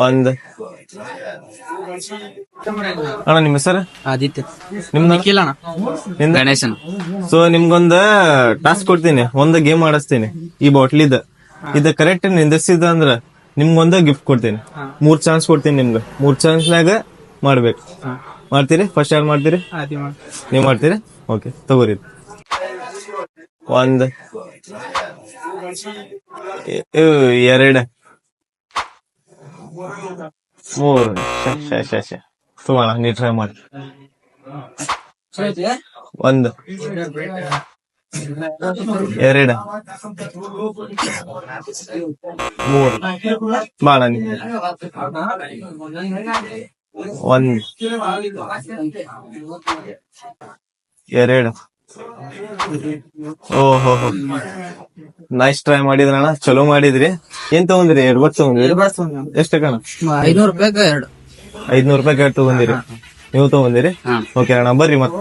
ಒಂದ್ ಅಣ್ಣ ನಿಮ್ಮ ಹೆಸರು ಆದಿತ್ಯ ನಿಮ್ದು ನಿಖಿಲ್ ಅಣ್ಣ ನಿಂದ? ಗಣೇಶನ್ ಸೊ ನಿಮ್ಗೊಂದ ಟಾಸ್ಕ್ ಕೊಡ್ತೀನಿ, ಒಂದ್ ಗೇಮ್ ಆಡಿಸ್ತೀನಿ. ಈ ಬಾಟ್ಲಿದ ಇದ ಕರೆಕ್ಟ್ ನಿಂದಿಸಿದ ಅಂದ್ರ ನಿಮ್ಗೊಂದ ಗಿಫ್ಟ್ ಕೊಡ್ತೀನಿ. 3 ಚಾನ್ಸ್ ಕೊಡ್ತೀನಿ ನಿಮ್ಗ. 3 ಚಾನ್ಸ್ನಾಗ ಮಾಡ್ಬೇಕು. ಮಾಡ್ತೀರಿ? ಫಸ್ಟ್ ಯಾರು ಮಾಡ್ತೀರಿ? ನೀವ್ ಮಾಡ್ತೀರಿ? ಓಕೆ, ತಗೋರಿ. ಒಂದ್ 2 3 ತಗೋಣ, ನೀ ಟ್ರೈ ಮಾಡಿ. ಒಂದ್ 2 3 ಬಾಳ ಒಂದ್ 2 ಓಹೋ ನೈಸ್ ಟ್ರೈ ಮಾಡಿದ್ರಣ್ಣ, ಚಲೋ ಮಾಡಿದ್ರಿ. ಏನ್ ತಗೊಂಡ್ರಿ? ಎರ್ಬತ್ ತಗೊಂಡ್ರಿ? ಎಷ್ಟ ಕಣ? 500 ರೂಪಾಯಿಗೆ 2. 500 ರೂಪಾಯಿ ತಗೊಂಡಿರಿ ನೀವು? ತಗೊಂಡಿರಿ? ಓಕೆ ಅಣ್ಣ, ಬರ್ರಿ ಮತ್ತೆ.